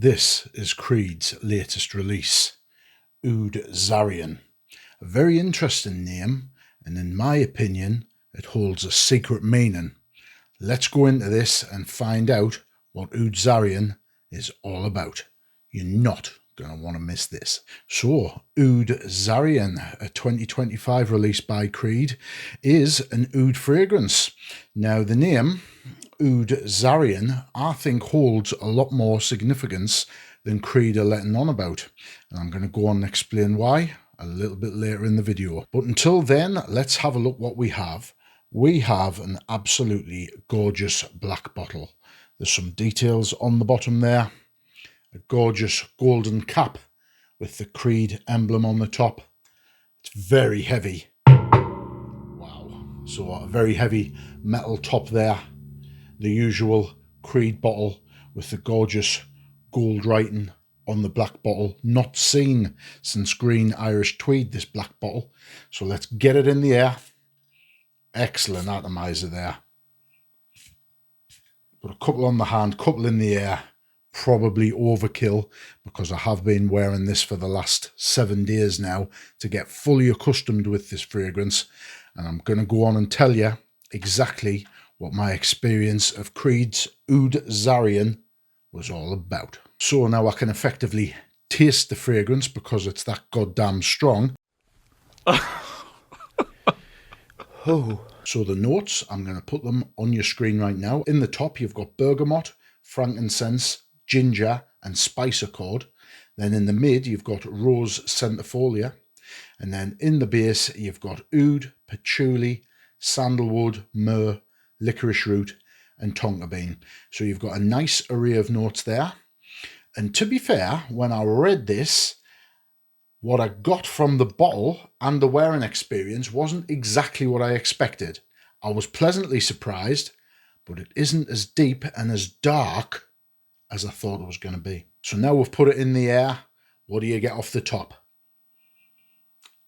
This is Creed's latest release, Oud Zarian. A very interesting name, and in my opinion, it holds a secret meaning. Let's go into this and find out what Oud Zarian is all about. You're not going to want to miss this. So, Oud Zarian, a 2025 release by Creed, is an oud fragrance. Now, the name Oud Zarian, I think, holds a lot more significance than Creed are letting on about. And I'm going to go on and explain why a little bit later in the video. But until then, let's have a look what we have. We have an absolutely gorgeous black bottle. There's some details on the bottom there. A gorgeous golden cap with the Creed emblem on the top. It's very heavy. Wow. So a very heavy metal top there. The usual Creed bottle with the gorgeous gold writing on the black bottle. Not seen since Green Irish Tweed, this black bottle. So let's get it in the air. Excellent atomizer there. Got a couple on the hand, couple in the air. Probably overkill because I have been wearing this for the last 7 days now to get fully accustomed with this fragrance. And I'm going to go on and tell you exactly what my experience of Creed's Oud Zarian was all about. So now I can effectively taste the fragrance because it's that goddamn strong. Oh. So the notes, I'm going to put them on your screen right now. In the top, you've got bergamot, frankincense, ginger and spice accord. Then in the mid, you've got rose centifolia. And then in the base, you've got oud, patchouli, sandalwood, myrrh, licorice root and tonka bean. So you've got a nice array of notes there. And to be fair, when I read this, what I got from the bottle and the wearing experience wasn't exactly what I expected. I was pleasantly surprised, but it isn't as deep and as dark as I thought it was going to be. So now we've put it in the air. What do you get off the top?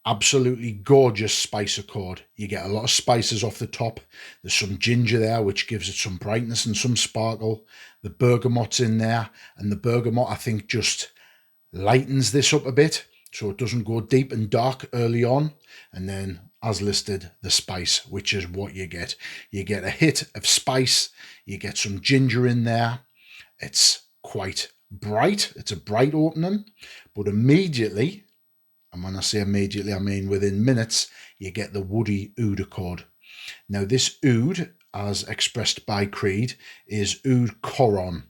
Absolutely gorgeous spice accord. You get a lot of spices off the top. There's some ginger there, which gives it some brightness and some sparkle. The bergamot's in there, and the bergamot, I think, just lightens this up a bit so it doesn't go deep and dark early on. And then, as listed, the spice, which is what you get. You get a hit of spice. You get some ginger in there. It's quite bright. It's a bright opening, but immediately, and when I say immediately, I mean within minutes, you get the woody oud accord. Now this oud, as expressed by Creed, is oud coron.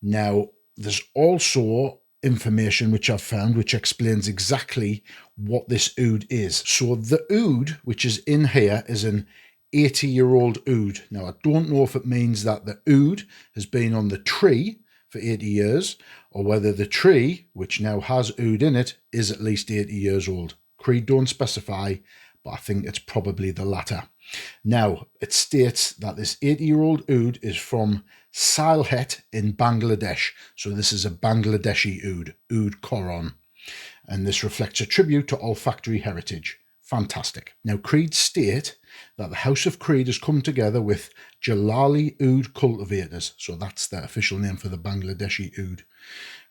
Now there's also information which I've found which explains exactly what this oud is. So the oud which is in here is an 80-year-old oud. Now I don't know if it means that the oud has been on the tree for 80 years, or whether the tree, which now has oud in it, is at least 80 years old. Creed don't specify, but I think it's probably the latter. Now, it states that this 80-year-old oud is from Sylhet in Bangladesh. So this is a Bangladeshi oud, oud coron. And this reflects a tribute to olfactory heritage. Fantastic. Now, Creed state that the House of Creed has come together with Jalali oud cultivators, so that's the official name for the Bangladeshi oud,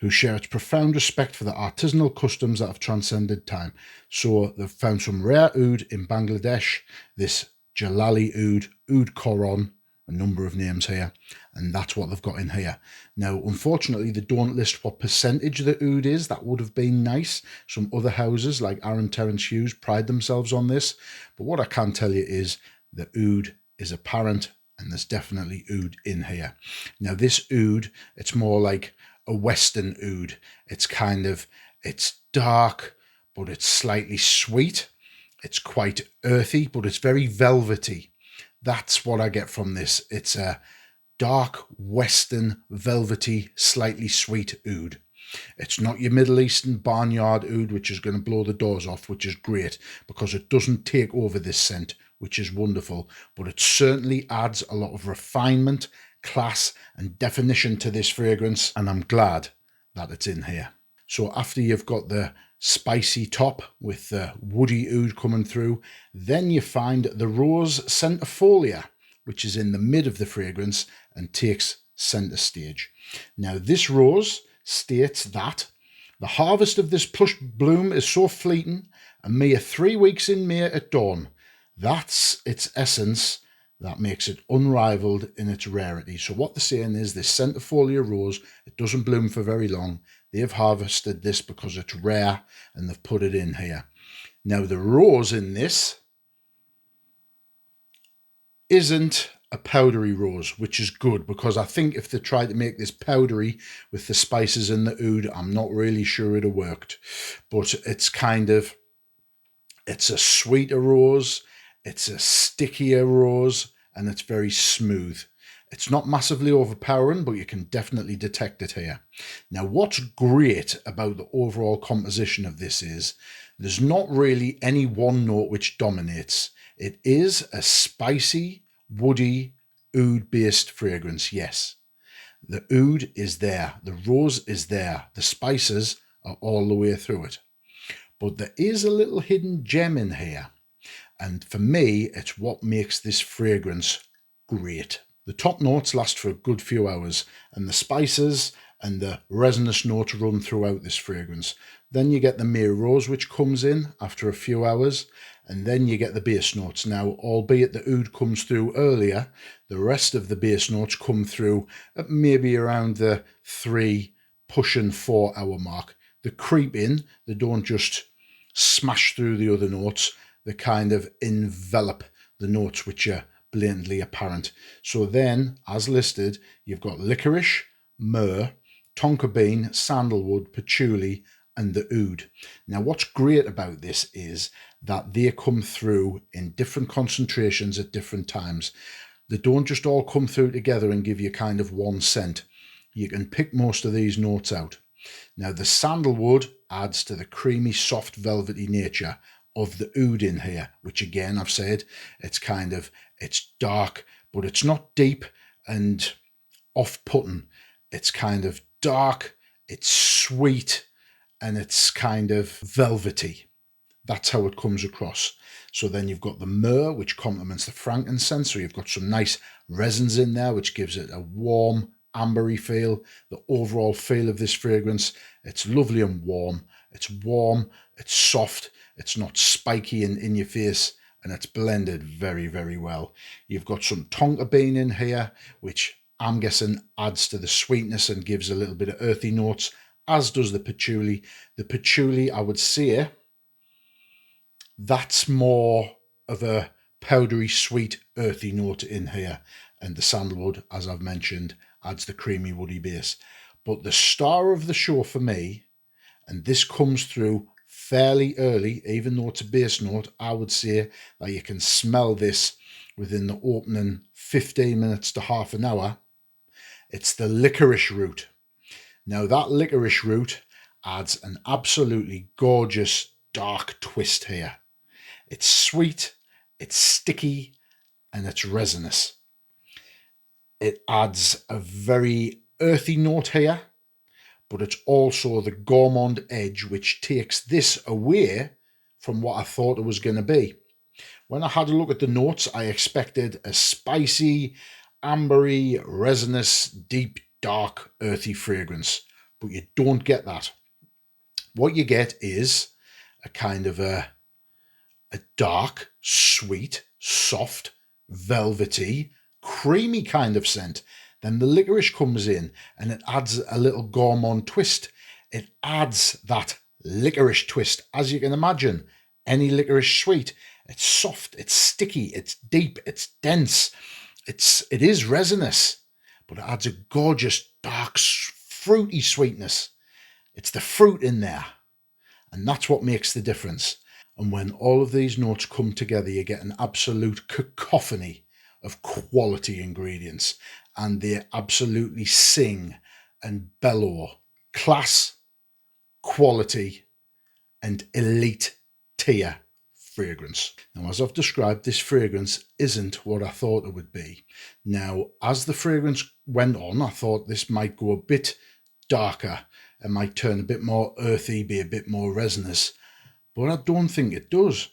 who share its profound respect for the artisanal customs that have transcended time. So they've found some rare oud in Bangladesh, this Jalali oud, oud coron, a number of names here, and that's what they've got in here. Now, unfortunately, they don't list what percentage the oud is. That would have been nice. Some other houses like Aaron Terence Hughes pride themselves on this, but what I can tell you is the oud is apparent, and there's definitely oud in here. Now, this oud, it's more like a Western oud. It's dark, but it's slightly sweet. It's quite earthy, but it's very velvety. That's what I get from this. It's a dark, Western, velvety, slightly sweet oud. It's not your Middle Eastern barnyard oud, which is going to blow the doors off, which is great because it doesn't take over this scent, which is wonderful. But it certainly adds a lot of refinement, class, and definition to this fragrance, and I'm glad that it's in here. So after you've got the spicy top with the woody oud coming through, then you find the rose centifolia, which is in the mid of the fragrance and takes center stage. Now this rose states that the harvest of this plush bloom is so fleeting, a mere 3 weeks in May at dawn. That's its essence that makes it unrivaled in its rarity. So what they're saying is this centifolia rose, it doesn't bloom for very long. They've harvested this because it's rare and they've put it in here. Now the rose in this isn't a powdery rose, which is good, because I think if they tried to make this powdery with the spices and the oud, I'm not really sure it'd have worked. But it's a sweeter rose, it's a stickier rose, and it's very smooth. It's not massively overpowering, but you can definitely detect it here. Now, what's great about the overall composition of this is there's not really any one note which dominates. It is a spicy, woody, oud-based fragrance, yes. The oud is there, the rose is there, the spices are all the way through it. But there is a little hidden gem in here. And for me, it's what makes this fragrance great. The top notes last for a good few hours, and the spices and the resinous notes run throughout this fragrance. Then you get the May rose, which comes in after a few hours, and then you get the base notes. Now, albeit the oud comes through earlier, the rest of the base notes come through at maybe around the 3 pushing 4 hour mark. They creep in, they don't just smash through the other notes, they kind of envelop the notes which are blatantly apparent. So then, as listed, you've got licorice, myrrh, tonka bean, sandalwood, patchouli, and the oud. Now, what's great about this is that they come through in different concentrations at different times. They don't just all come through together and give you kind of one scent. You can pick most of these notes out. Now, the sandalwood adds to the creamy, soft, velvety nature of the oud in here, which again, I've said, it's dark, but it's not deep and off-putting. It's kind of dark, it's sweet, and it's kind of velvety. That's how it comes across. So then you've got the myrrh, which complements the frankincense. So you've got some nice resins in there, which gives it a warm, ambery feel. The overall feel of this fragrance, it's lovely and warm. It's warm, it's soft, it's not spiky in your face, and it's blended very, very well. You've got some tonka bean in here, which I'm guessing adds to the sweetness and gives a little bit of earthy notes, as does the patchouli. The patchouli, I would say, that's more of a powdery, sweet, earthy note in here. And the sandalwood, as I've mentioned, adds the creamy, woody base. But the star of the show for me, and this comes through fairly early, even though it's a base note, I would say that you can smell this within the opening 15 minutes to half an hour. It's the licorice root. Now, that licorice root adds an absolutely gorgeous dark twist here. It's sweet, it's sticky, and it's resinous. It adds a very earthy note here, but it's also the gourmand edge which takes this away from what I thought it was going to be. When I had a look at the notes, I expected a spicy, ambery, resinous, deep, dark, earthy fragrance, but you don't get that. What you get is a kind of a dark, sweet, soft, velvety, creamy kind of scent. Then the licorice comes in and it adds a little gourmand twist. It adds that licorice twist, as you can imagine. Any licorice sweet, it's soft, it's sticky, it's deep, it's dense. It is resinous, but it adds a gorgeous, dark, fruity sweetness. It's the fruit in there, and that's what makes the difference. And when all of these notes come together, you get an absolute cacophony of quality ingredients, and they absolutely sing and bellow class, quality, and elite tier fragrance. Now, as I've described, this fragrance isn't what I thought it would be. Now, as the fragrance went on, I thought this might go a bit darker and might turn a bit more earthy, be a bit more resinous, but I don't think it does.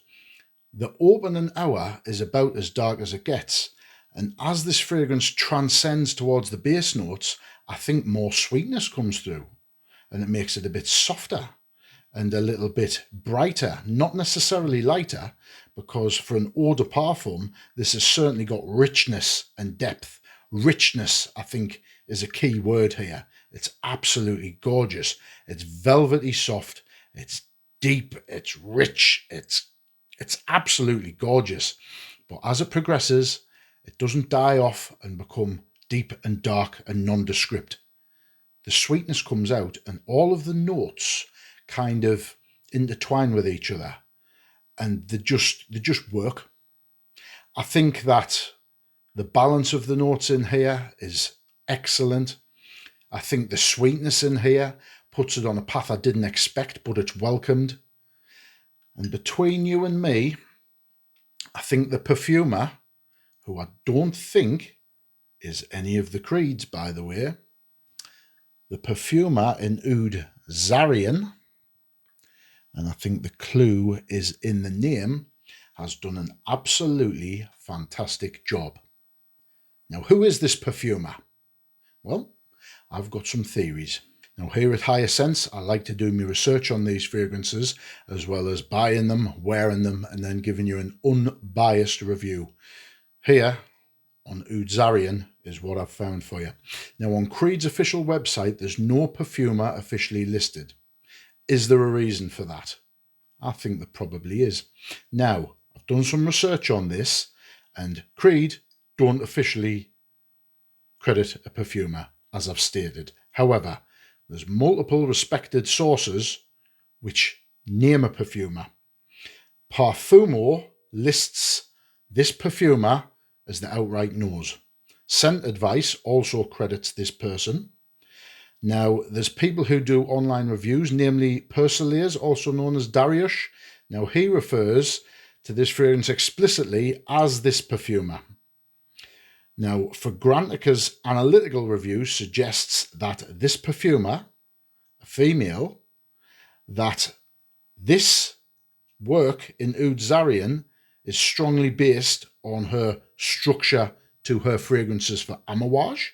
The opening hour is about as dark as it gets, and as this fragrance transcends towards the base notes, I think more sweetness comes through. and it makes it a bit softer and a little bit brighter, not necessarily lighter, because for an eau de parfum, this has certainly got richness and depth. Richness, I think, is a key word here. It's absolutely gorgeous. It's velvety soft, it's deep, it's rich, it's absolutely gorgeous. But as it progresses, it doesn't die off and become deep and dark and nondescript. The sweetness comes out and all of the notes kind of intertwine with each other, and they just work. I think that the balance of the notes in here is excellent. I think the sweetness in here puts it on a path I didn't expect, but it's welcomed. And between you and me, I think the perfumer, who I don't think is any of the Creeds, by the way, the perfumer in Oud Zarian, and I think the clue is in the name, has done an absolutely fantastic job. Now, who is this perfumer? Well, I've got some theories. Now, here at Higherscents, I like to do my research on these fragrances, as well as buying them, wearing them, and then giving you an unbiased review. Here on Oud Zarian is what I've found for you. Now, on Creed's official website, there's no perfumer officially listed. Is there a reason for that? I think there probably is. Now, I've done some research on this, and Creed don't officially credit a perfumer, as I've stated. However, there's multiple respected sources which name a perfumer. Perfume lists this perfumer as the outright nose. Scent Advice also credits this person. Now, there's people who do online reviews, namely Persuliers, also known as Darius. Now, he refers to this fragrance explicitly as this perfumer. Now, Fragrantica's analytical review suggests that this perfumer, a female, that this work in Oud Zarian is strongly based on her structure to her fragrances for Amouage,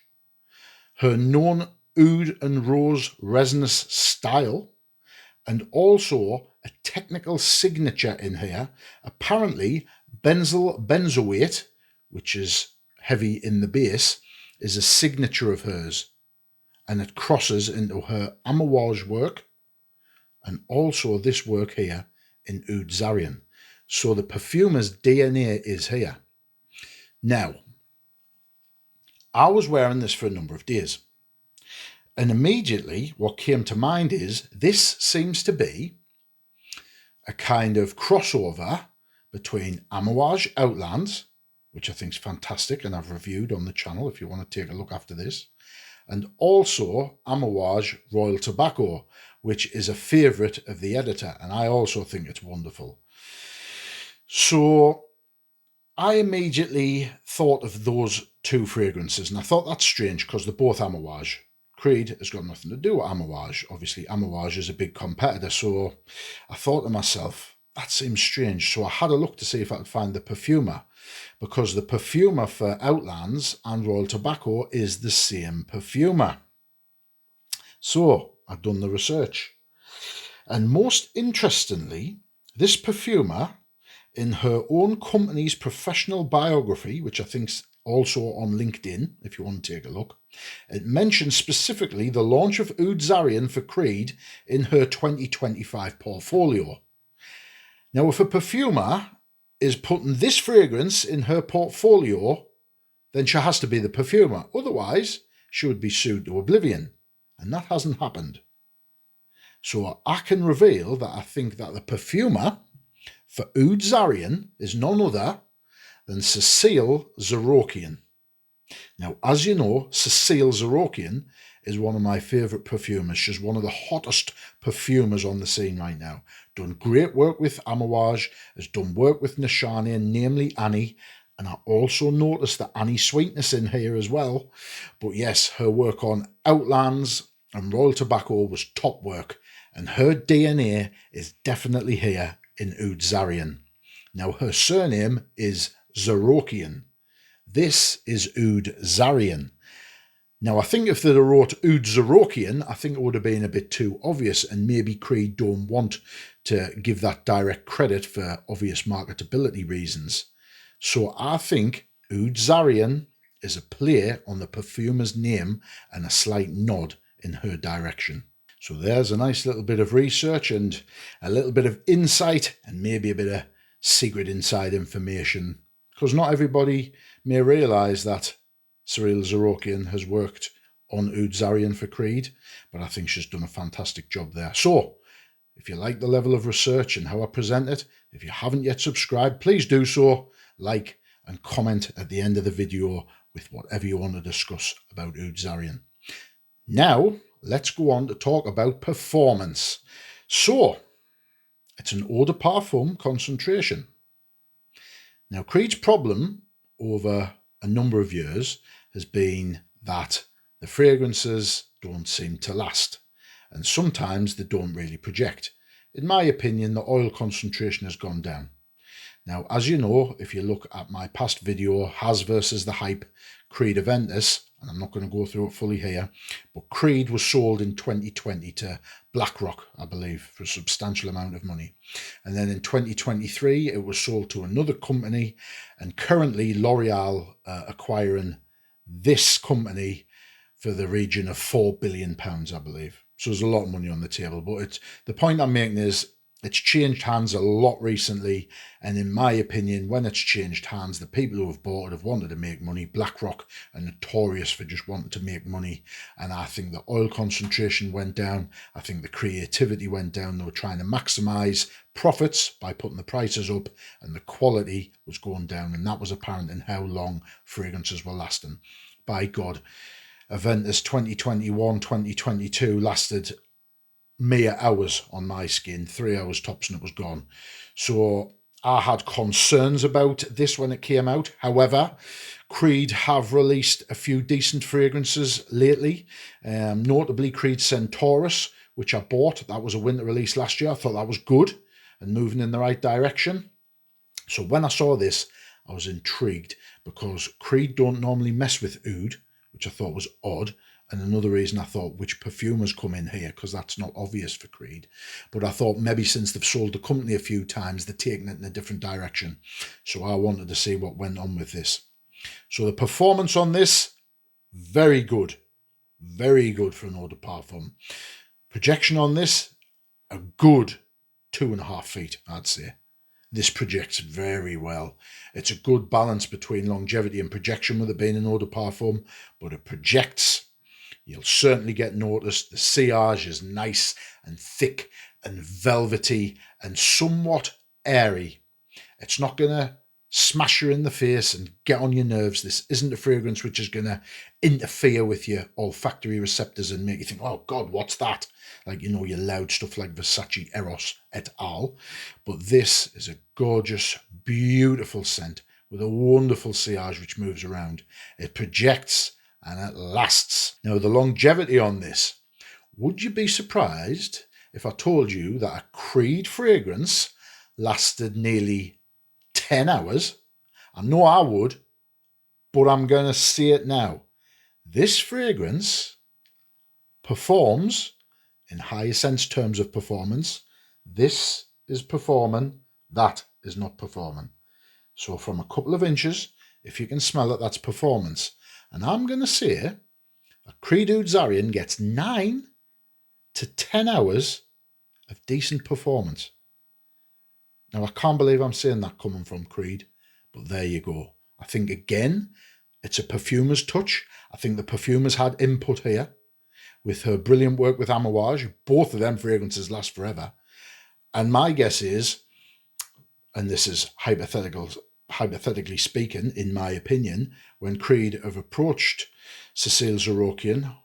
her known oud and rose resinous style, and also a technical signature in here. Apparently, benzyl benzoate, which is heavy in the base, is a signature of hers, and it crosses into her Amouage work and also this work here in Oud Zarian. So the perfumer's DNA is here. Now, I was wearing this for a number of days, and immediately what came to mind is this seems to be a kind of crossover between Amouage Outlands, which I think is fantastic and I've reviewed on the channel if you want to take a look after this, and also Amouage Royal Tobacco, which is a favourite of the editor, and I also think it's wonderful. So I immediately thought of those two fragrances, and I thought that's strange because they're both Amouage. Creed has got nothing to do with Amouage. Obviously, Amouage is a big competitor, so I thought to myself, that seems strange. So I had a look to see if I could find the perfumer, because the perfumer for Outlands and Royal Tobacco is the same perfumer. So I've done the research. And most interestingly, this perfumer, in her own company's professional biography, which I think's also on LinkedIn, if you want to take a look, it mentions specifically the launch of Oud Zarian for Creed in her 2025 portfolio. Now, if a perfumer is putting this fragrance in her portfolio, then she has to be the perfumer. Otherwise, she would be sued to oblivion. And that hasn't happened. So I can reveal that I think that the perfumer for Oud Zarian is none other than Cécile Zarokian. Now, as you know, Cécile Zarokian is one of my favourite perfumers. She's one of the hottest perfumers on the scene right now. Done great work with Amouage, has done work with Nishani, namely Annie, and I also noticed the Annie sweetness in here as well. But yes, her work on Outlands and Royal Tobacco was top work, and her DNA is definitely here in Oud Zarian. Now, her surname is Zarokian. This is Oud Zarian. Now, I think if they'd have wrote Oud Zarian, I think it would have been a bit too obvious, and maybe Creed don't want to give that direct credit for obvious marketability reasons. So I think Oud Zarian is a play on the perfumer's name and a slight nod in her direction. So there's a nice little bit of research and a little bit of insight and maybe a bit of secret inside information, because not everybody may realise that Cyril Zarian has worked on Oud Zarian for Creed, but I think she's done a fantastic job there. So if you like the level of research and how I present it, if you haven't yet subscribed, please do so, like and comment at the end of the video with whatever you want to discuss about Oud Zarian. Now, let's go on to talk about performance. So, it's an eau de parfum concentration. Now, Creed's problem over a number of years has been that the fragrances don't seem to last, and sometimes they don't really project. In my opinion, the oil concentration has gone down. Now, as you know, if you look at my past video, Has versus the Hype, Creed Aventus, and I'm not going to go through it fully here, but Creed was sold in 2020 to BlackRock, I believe, for a substantial amount of money. And then in 2023, it was sold to another company, and currently L'Oreal acquiring this company for the region of £4 billion, I believe. So there's a lot of money on the table, but the point I'm making is it's changed hands a lot recently, and in my opinion, when it's changed hands, the people who have bought it have wanted to make money. BlackRock are notorious for just wanting to make money, and I think the oil concentration went down. I think the creativity went down. They were trying to maximise profits by putting the prices up, and the quality was going down, and that was apparent in how long fragrances were lasting. By God, Aventus 2021, 2022 lasted mere hours on my skin, 3 hours tops, and it was gone. So I had concerns about this when it came out. However, Creed have released a few decent fragrances lately, notably Creed Centaurus, which I bought. That was a winter release last year. I thought that was good and moving in the right direction. So when I saw this, I was intrigued, because Creed don't normally mess with oud, which I thought was odd. And another reason I thought, which perfumers come in here, because that's not obvious for Creed. But I thought maybe since they've sold the company a few times, they're taking it in a different direction. So I wanted to see what went on with this. So the performance on this, very good. Very good for an eau de parfum. Projection on this, a good 2.5 feet, I'd say. This projects very well. It's a good balance between longevity and projection with it being an eau de parfum, but it projects. You'll certainly get noticed. The sillage is nice and thick and velvety and somewhat airy. It's not going to smash you in the face and get on your nerves. This isn't a fragrance which is going to interfere with your olfactory receptors and make you think, oh God, what's that? Like, you know, your loud stuff like Versace Eros et al. But this is a gorgeous, beautiful scent with a wonderful sillage which moves around. It projects and it lasts. Now, the longevity on this. Would you be surprised if I told you that a Creed fragrance lasted nearly 10 hours? I know I would, but I'm going to say it now. This fragrance performs, in Higherscents terms of performance, this is performing, that is not performing. So from a couple of inches, if you can smell it, that's performance. And I'm going to say a Creed Oud Zarian gets 9 to 10 hours of decent performance. Now, I can't believe I'm saying that coming from Creed, but there you go. I think, again, it's a perfumer's touch. I think the perfumer's had input here with her brilliant work with Amouage. Both of them fragrances last forever. And my guess is, and this is hypothetically speaking, in my opinion, when Creed have approached Cécile Zarian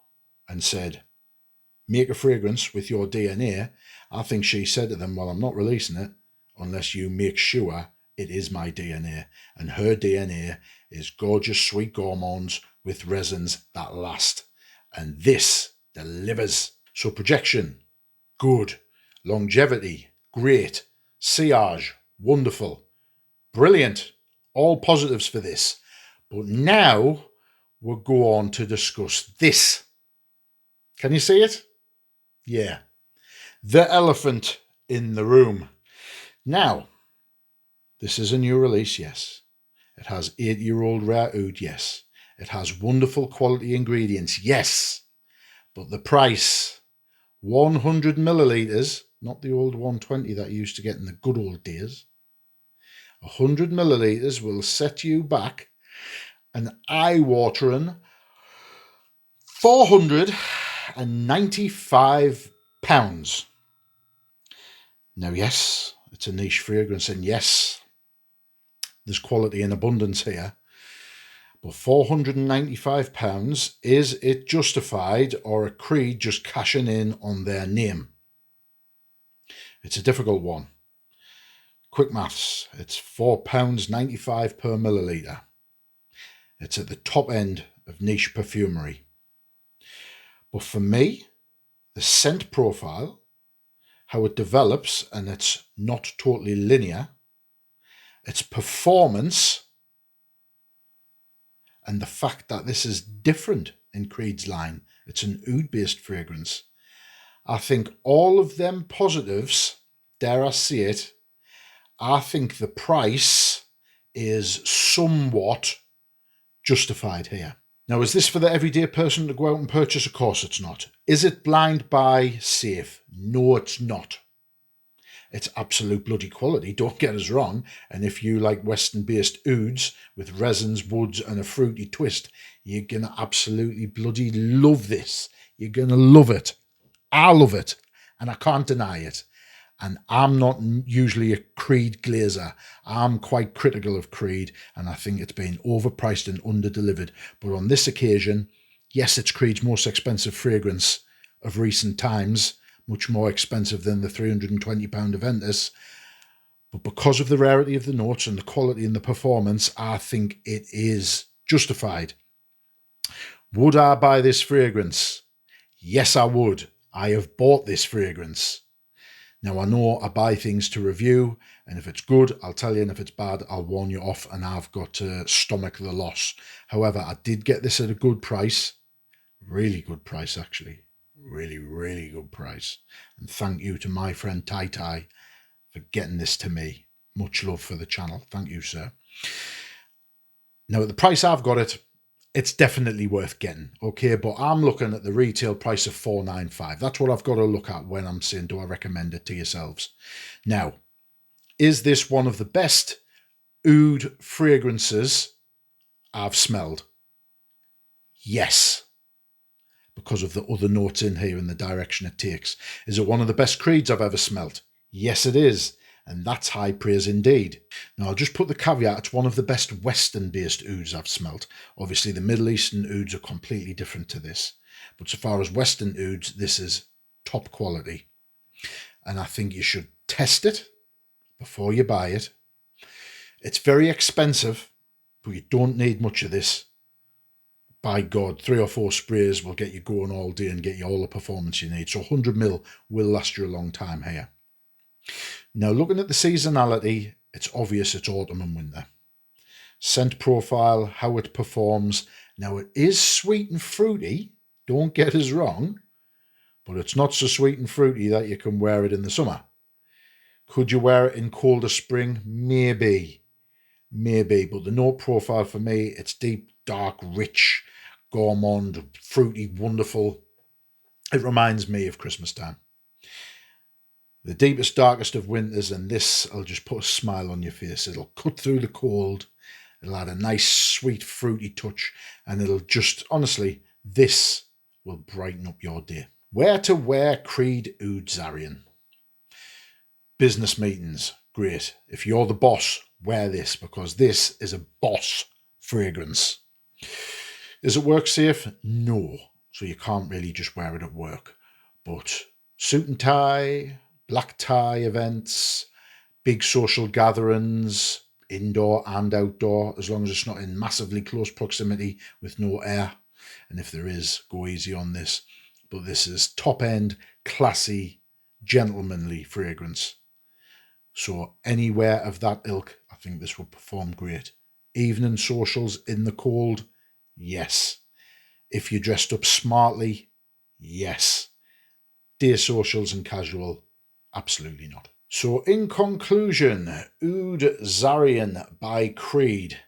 and said, make a fragrance with your DNA, I think she said to them, well, I'm not releasing it unless you make sure it is my DNA. And her DNA is gorgeous sweet gourmands with resins that last. And this delivers. So projection, good. Longevity, great. Sillage, wonderful. Brilliant. All positives for this. But now we'll go on to discuss this. Can you see it? Yeah. The elephant in the room. Now, this is a new release, yes. It has 8-year-old rare oud, yes. It has wonderful quality ingredients, yes. But the price, 100 millilitres, not the old 120 that you used to get in the good old days. 100 millilitres will set you back an eye-watering £495. Now, yes, it's a niche fragrance, and yes, there's quality in abundance here. But £495, is it justified, or are Creed just cashing in on their name? It's a difficult one. Quick maths, it's £4.95 per millilitre. It's at the top end of niche perfumery. But for me, the scent profile, how it develops, and it's not totally linear, its performance, and the fact that this is different in Creed's line, it's an oud-based fragrance. I think all of them positives, dare I say it, I think the price is somewhat justified here. Now, is this for the everyday person to go out and purchase? Of course it's not. Is it blind buy safe? No, it's not. It's absolute bloody quality, don't get us wrong. And if you like Western-based ouds with resins, woods and a fruity twist, you're going to absolutely bloody love this. You're going to love it. I love it, and I can't deny it. And I'm not usually a Creed glazer. I'm quite critical of Creed, and I think it's been overpriced and under-delivered. But on this occasion, yes, it's Creed's most expensive fragrance of recent times, much more expensive than the £320 Aventus. But because of the rarity of the notes and the quality and the performance, I think it is justified. Would I buy this fragrance? Yes, I would. I have bought this fragrance. Now, I know I buy things to review, and if it's good, I'll tell you, and if it's bad, I'll warn you off, and I've got to stomach the loss. However, I did get this at a good price. Really good price, actually. Really, really good price. And thank you to my friend Tai Tai for getting this to me. Much love for the channel. Thank you, sir. Now, at the price I've got it, it's definitely worth getting, okay? But I'm looking at the retail price of £495. That's what I've got to look at when I'm saying, do I recommend it to yourselves? Now, is this one of the best oud fragrances I've smelled? Yes, because of the other notes in here and the direction it takes. Is it one of the best Creeds I've ever smelled? Yes, it is. And that's high praise indeed. Now, I'll just put the caveat, it's one of the best Western-based ouds I've smelt. Obviously, the Middle Eastern ouds are completely different to this. But so far as Western ouds, this is top quality. And I think you should test it before you buy it. It's very expensive, but you don't need much of this. By God, 3 or 4 sprays will get you going all day and get you all the performance you need. So 100ml will last you a long time here. Now, looking at the seasonality, it's obvious it's autumn and winter. Scent profile, how it performs. Now, it is sweet and fruity, don't get us wrong, but it's not so sweet and fruity that you can wear it in the summer. Could you wear it in colder spring? Maybe. Maybe, but the note profile for me, it's deep, dark, rich, gourmand, fruity, wonderful. It reminds me of Christmas time. The deepest, darkest of winters, and this will just put a smile on your face. It'll cut through the cold. It'll add a nice, sweet, fruity touch, and it'll just, honestly, this will brighten up your day. Where to wear Creed Oud Zarian? Business meetings, great. If you're the boss, wear this, because this is a boss fragrance. Is it work safe? No. So you can't really just wear it at work. But suit and tie, black tie events, big social gatherings, indoor and outdoor, as long as it's not in massively close proximity with no air. And if there is, go easy on this. But this is top end, classy, gentlemanly fragrance. So anywhere of that ilk, I think this will perform great. Evening socials in the cold, Yes. If you dressed up smartly, yes. Dear socials and casual, absolutely not. So in conclusion, Oud Zarian by Creed.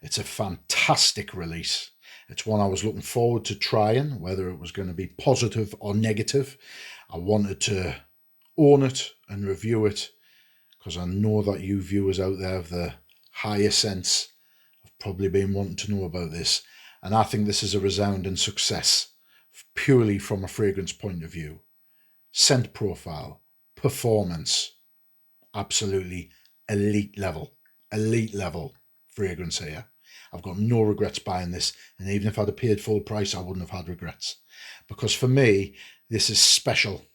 It's a fantastic release. It's one I was looking forward to trying, whether it was going to be positive or negative. I wanted to own it and review it because I know that you viewers out there of the higher sense have probably been wanting to know about this. And I think this is a resounding success, purely from a fragrance point of view. Scent profile, performance, absolutely elite level fragrance here. I've got no regrets buying this, and even if I'd have paid full price, I wouldn't have had regrets, because for me this is special.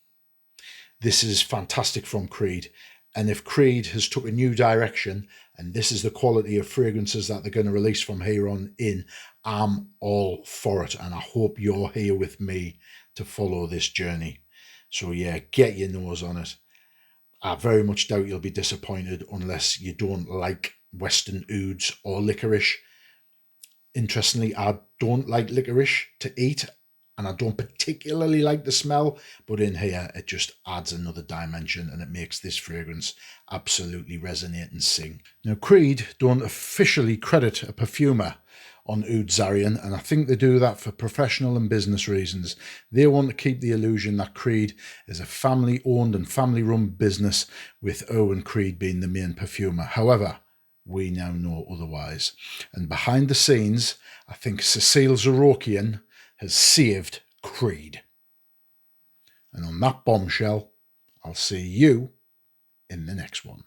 This is fantastic from Creed, and if Creed has took a new direction and this is the quality of fragrances that they're going to release from here on in, I'm all for it, and I hope you're here with me to follow this journey. So yeah, get your nose on it. I very much doubt you'll be disappointed unless you don't like Western ouds or licorice. Interestingly, I don't like licorice to eat, and I don't particularly like the smell, but in here it just adds another dimension and it makes this fragrance absolutely resonate and sing. Now, Creed don't officially credit a perfumer on Oud Zarian, and I think they do that for professional and business reasons. They want to keep the illusion that Creed is a family-owned and family-run business, with Owen Creed being the main perfumer. However, we now know otherwise. And behind the scenes, I think Oud Zarian has saved Creed. And on that bombshell, I'll see you in the next one.